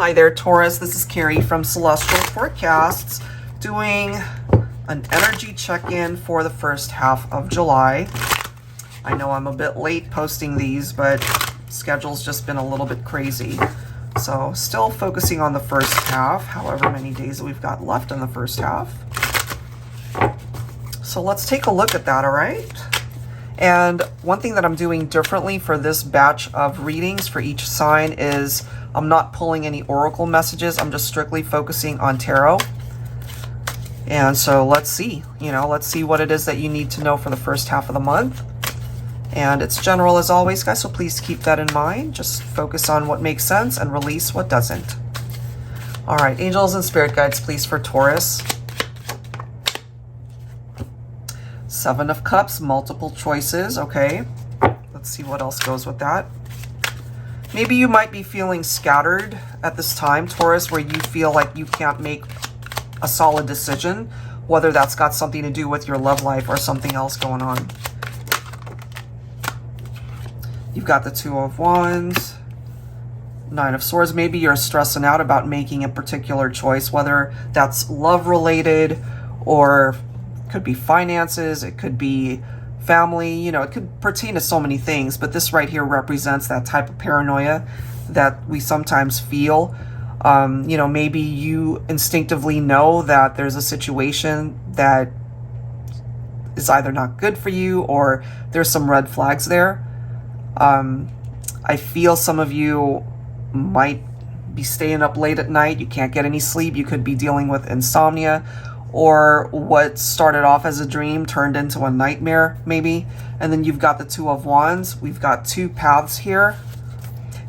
Hi there, Taurus. This is Carrie from Celestial Forecasts doing an energy check-in for the first half of July. I know I'm a bit late posting these, but schedule's just been a little bit crazy. So still focusing on the first half, however many days that we've got left in the first half. So let's take a look at that, all right? And one thing that I'm doing differently for this batch of readings for each sign is I'm not pulling any oracle messages. I'm just strictly focusing on tarot. And so let's see, let's see what it is that you need to know for the first half of the month. And it's general as always, guys, so please keep that in mind. Just focus on what makes sense and release what doesn't. All right, angels and spirit guides, please, for Taurus. Seven of Cups, multiple choices, okay. Let's see what else goes with that. Maybe you might be feeling scattered at this time, Taurus, where you feel like you can't make a solid decision, whether that's got something to do with your love life or something else going on. You've got the Two of Wands, Nine of Swords. Maybe you're stressing out about making a particular choice, whether that's love related or could be finances, it could be family, it could pertain to so many things, but this right here represents that type of paranoia that we sometimes feel. Maybe you instinctively know that there's a situation that is either not good for you or there's some red flags there. I feel some of you might be staying up late at night. You can't get any sleep. You could be dealing with insomnia, or what started off as a dream turned into a nightmare, maybe. And then you've got the Two of Wands. We've got two paths here.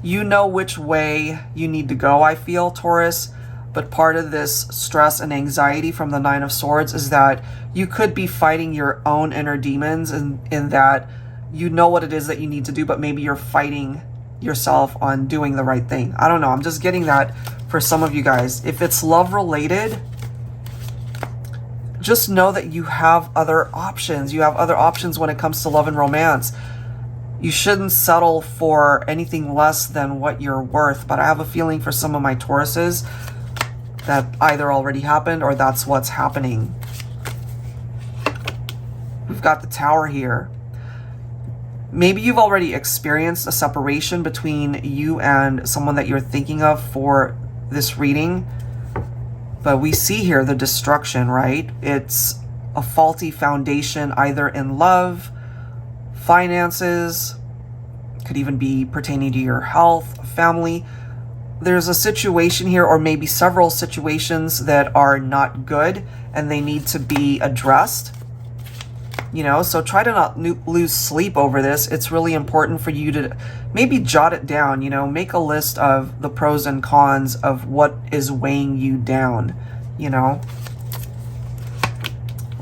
You know which way you need to go, I feel, Taurus. But part of this stress and anxiety from the Nine of Swords is that you could be fighting your own inner demons in that you know what it is that you need to do, but maybe you're fighting yourself on doing the right thing. I don't know. I'm just getting that for some of you guys. If it's love related, just know that you have other options. You have other options when it comes to love and romance. You shouldn't settle for anything less than what you're worth. But I have a feeling for some of my Tauruses that either already happened or that's what's happening. We've got the Tower here. Maybe you've already experienced a separation between you and someone that you're thinking of for this reading. But we see here the destruction, right? It's a faulty foundation either in love, finances, could even be pertaining to your health, family. There's a situation here, or maybe several situations that are not good and they need to be addressed. So try to not lose sleep over this. It's really important for you to maybe jot it down, make a list of the pros and cons of what is weighing you down,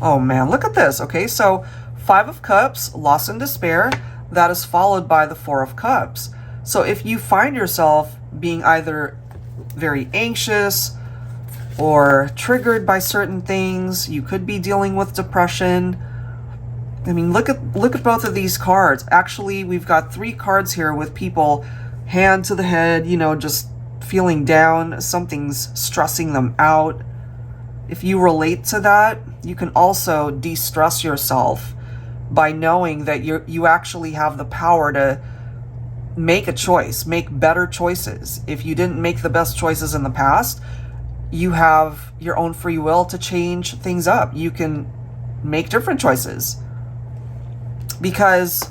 Oh man, look at this. Okay, so Five of Cups, loss and despair, that is followed by the Four of Cups. So if you find yourself being either very anxious or triggered by certain things, you could be dealing with depression. I mean, look at both of these cards. Actually, we've got three cards here with people hand to the head, just feeling down. Something's stressing them out. If you relate to that, you can also de-stress yourself by knowing that you actually have the power to make a choice, make better choices. If you didn't make the best choices in the past, you have your own free will to change things up. You can make different choices. Because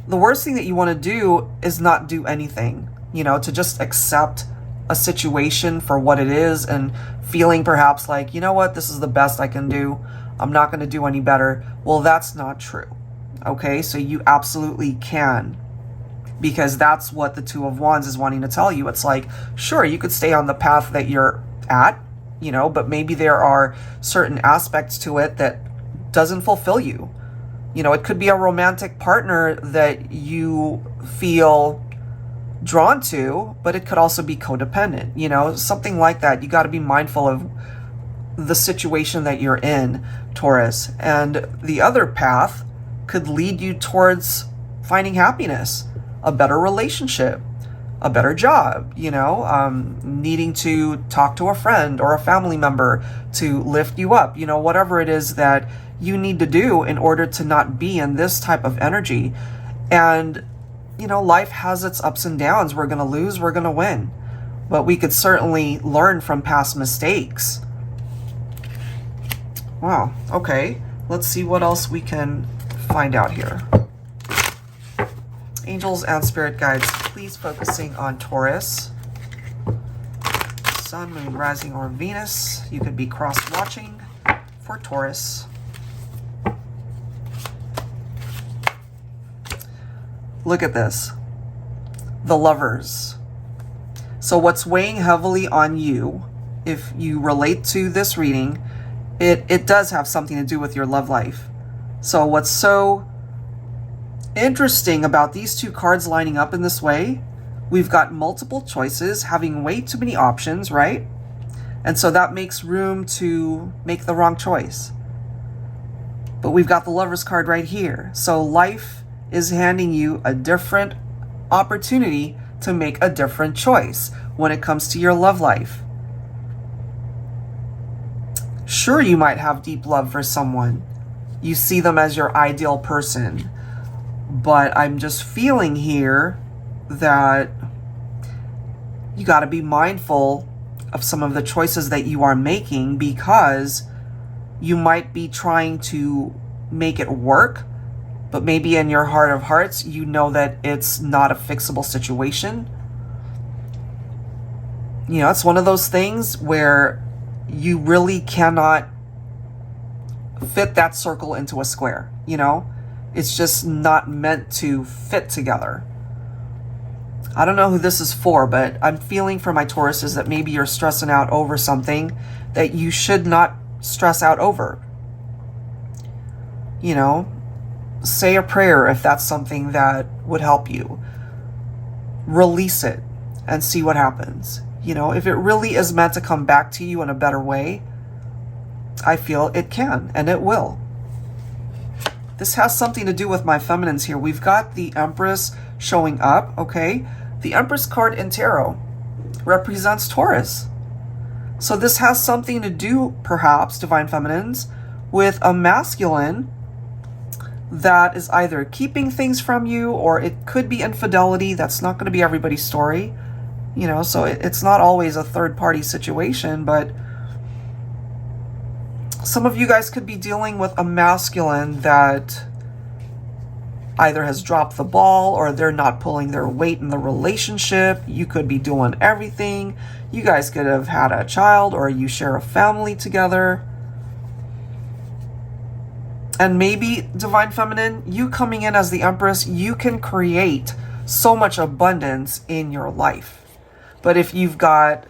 the worst thing that you want to do is not do anything, to just accept a situation for what it is and feeling perhaps like, this is the best I can do. I'm not going to do any better. Well, that's not true. Okay, so you absolutely can, because that's what the Two of Wands is wanting to tell you. It's like, sure, you could stay on the path that you're at, but maybe there are certain aspects to it that doesn't fulfill you. It could be a romantic partner that you feel drawn to, but it could also be codependent, something like that. You got to be mindful of the situation that you're in, Taurus. And the other path could lead you towards finding happiness, a better relationship, a better job, you know, needing to talk to a friend or a family member to lift you up, you know, whatever it is that you need to do in order to not be in this type of energy. And, you know, life has its ups and downs. We're going to lose, we're going to win. But we could certainly learn from past mistakes. Wow, okay. Let's see what else we can find out here. Angels and spirit guides, please focusing on Taurus. Sun, Moon, Rising, or Venus. You could be cross-watching for Taurus. Look at this. The Lovers. So what's weighing heavily on you, if you relate to this reading, it does have something to do with your love life. So what's so interesting about these two cards lining up in this way, we've got multiple choices, having way too many options, right? And so that makes room to make the wrong choice. But we've got the Lovers card right here. So life is handing you a different opportunity to make a different choice when it comes to your love life. Sure, you might have deep love for someone. You see them as your ideal person. But I'm just feeling here that you got to be mindful of some of the choices that you are making, because you might be trying to make it work, but maybe in your heart of hearts, you know that it's not a fixable situation. You know, it's one of those things where you really cannot fit that circle into a square, you know? It's just not meant to fit together. I don't know who this is for, but I'm feeling for my Tauruses that maybe you're stressing out over something that you should not stress out over. You know, say a prayer if that's something that would help you. Release it and see what happens. You know, if it really is meant to come back to you in a better way, I feel it can, and it will. This has something to do with my feminines here. We've got the Empress showing up, okay? The Empress card in Tarot represents Taurus. So this has something to do, perhaps, Divine Feminines, with a masculine that is either keeping things from you, or it could be infidelity. That's not going to be everybody's story. You know, so it's not always a third-party situation, but some of you guys could be dealing with a masculine that either has dropped the ball or they're not pulling their weight in the relationship. You could be doing everything. You guys could have had a child, or you share a family together. And maybe, Divine Feminine, you coming in as the Empress, you can create so much abundance in your life. But if you've got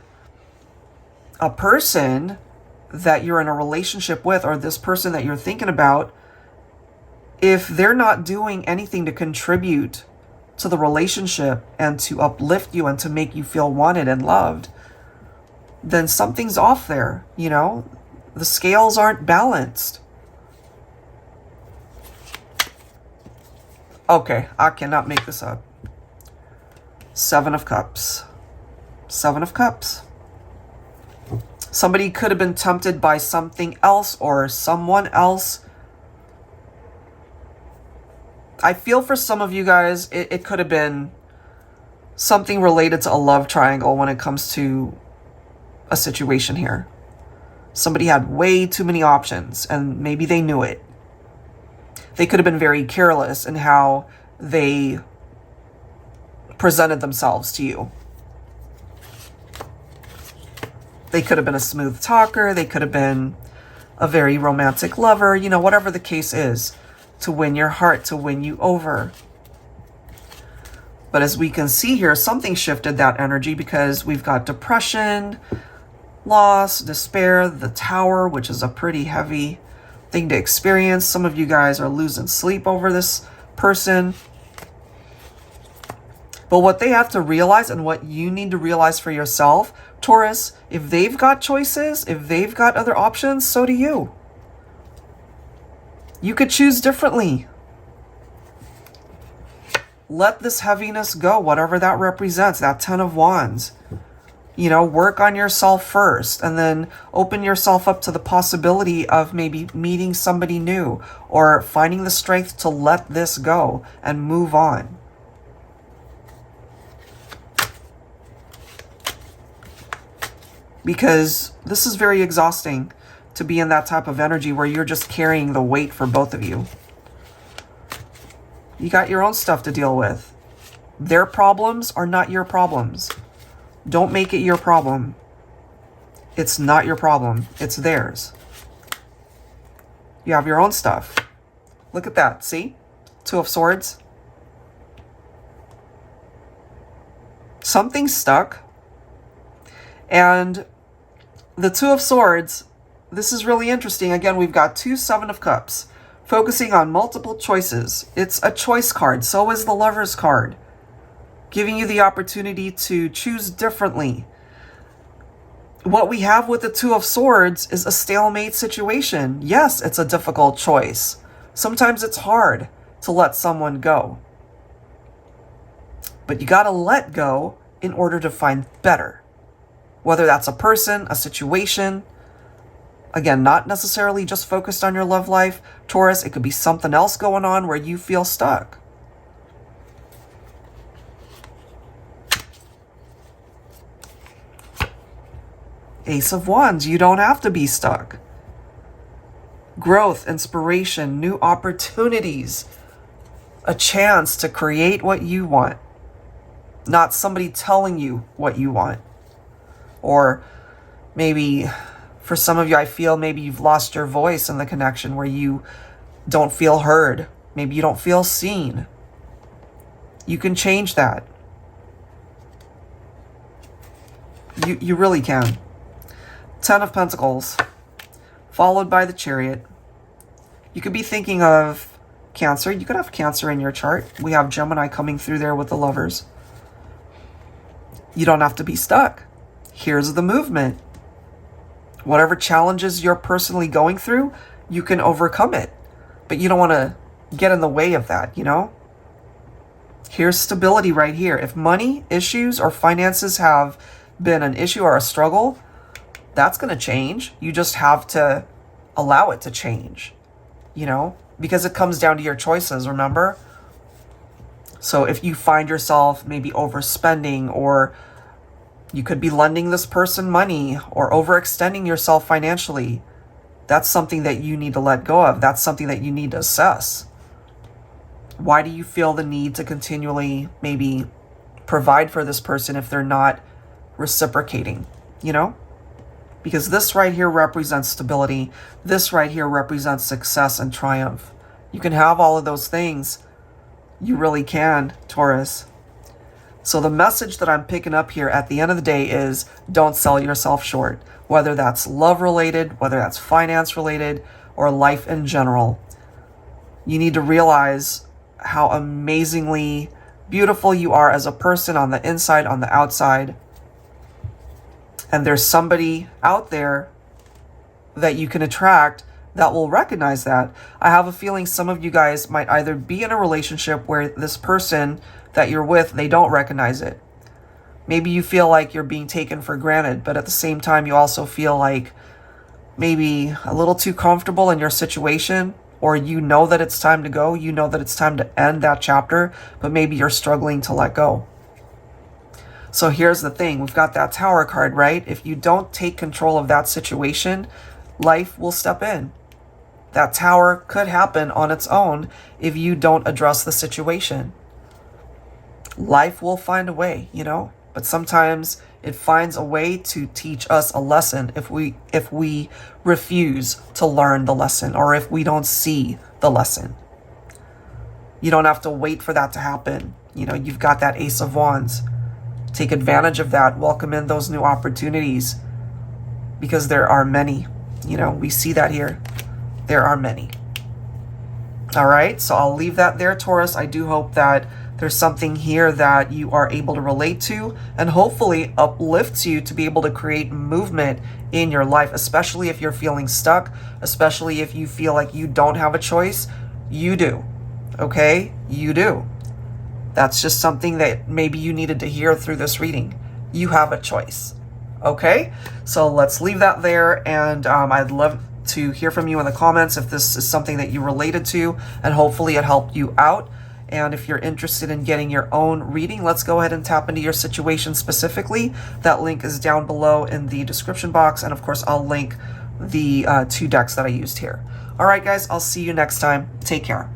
a person that you're in a relationship with, or this person that you're thinking about, if they're not doing anything to contribute to the relationship and to uplift you and to make you feel wanted and loved, then something's off there, you know? The scales aren't balanced. Okay, I cannot make this up. Seven of Cups. Seven of Cups. Somebody could have been tempted by something else or someone else. I feel for some of you guys, it could have been something related to a love triangle when it comes to a situation here. Somebody had way too many options, and maybe they knew it. They could have been very careless in how they presented themselves to you. They could have been a smooth talker. They could have been a very romantic lover. You know, whatever the case is, to win your heart, to win you over. But as we can see here, something shifted that energy, because we've got depression, loss, despair, the Tower, which is a pretty heavy thing to experience. Some of you guys are losing sleep over this person. But what they have to realize, and what you need to realize for yourself, Taurus, if they've got choices, if they've got other options, so do you. You could choose differently. let this heaviness go, whatever that represents, that 10 of Wands. You know, work on yourself first and then open yourself up to the possibility of maybe meeting somebody new or finding the strength to let this go and move on. Because this is very exhausting to be in that type of energy where you're just carrying the weight for both of you. You got your own stuff to deal with. Their problems are not your problems. Don't make it your problem. It's not your problem. It's theirs. You have your own stuff. Look at that. See? 2 of Swords. Something's stuck. And the 2 of Swords, this is really interesting. Again, we've got 2 7 of Cups. Focusing on multiple choices. It's a choice card. So is the Lover's card. Giving you the opportunity to choose differently. What we have with the 2 of Swords is a stalemate situation. Yes, it's a difficult choice. Sometimes it's hard to let someone go. But you got to let go in order to find better. Whether that's a person, a situation. Again, not necessarily just focused on your love life. Taurus, it could be something else going on where you feel stuck. Ace of Wands, you don't have to be stuck. Growth, inspiration, new opportunities. A chance to create what you want. Not somebody telling you what you want. Or maybe for some of you, I feel maybe you've lost your voice in the connection where you don't feel heard. Maybe you don't feel seen. You can change that. You really can. 10 of Pentacles, followed by the Chariot. You could be thinking of Cancer. You could have Cancer in your chart. We have Gemini coming through there with the Lovers. You don't have to be stuck. Here's the movement. Whatever challenges you're personally going through, you can overcome it. But you don't want to get in the way of that, you know? Here's stability right here. If money issues or finances have been an issue or a struggle, that's going to change. You just have to allow it to change, you know, because it comes down to your choices, remember? So if you find yourself maybe overspending, or you could be lending this person money or overextending yourself financially, that's something that you need to let go of. That's something that you need to assess. Why do you feel the need to continually maybe provide for this person if they're not reciprocating, you know? Because this right here represents stability. This right here represents success and triumph. You can have all of those things. You really can, Taurus. So the message that I'm picking up here at the end of the day is don't sell yourself short. Whether that's love related, whether that's finance related, or life in general. You need to realize how amazingly beautiful you are as a person on the inside, on the outside. And there's somebody out there that you can attract that will recognize that. I have a feeling some of you guys might either be in a relationship where this person that you're with, they don't recognize it. Maybe you feel like you're being taken for granted, but at the same time, you also feel like maybe a little too comfortable in your situation, or you know that it's time to go. You know that it's time to end that chapter, but maybe you're struggling to let go. So here's the thing. We've got that Tower card, right? If you don't take control of that situation, life will step in. That Tower could happen on its own if you don't address the situation. Life will find a way, you know? But sometimes it finds a way to teach us a lesson if we refuse to learn the lesson, or if we don't see the lesson. You don't have to wait for that to happen. You know, you've got that Ace of Wands. Take advantage of that. Welcome in those new opportunities, because there are many. You know, we see that here. There are many. All right, so I'll leave that there, Taurus. I do hope that there's something here that you are able to relate to and hopefully uplifts you to be able to create movement in your life, especially if you're feeling stuck, especially if you feel like you don't have a choice. You do, okay? You do. That's just something that maybe you needed to hear through this reading. You have a choice. Okay, so let's leave that there, and I'd love to hear from you in the comments if this is something that you related to, and hopefully it helped you out. And if you're interested in getting your own reading, let's go ahead and tap into your situation specifically. That link is down below in the description box, and of course I'll link the 2 decks that I used here. All right, guys, I'll see you next time. Take care.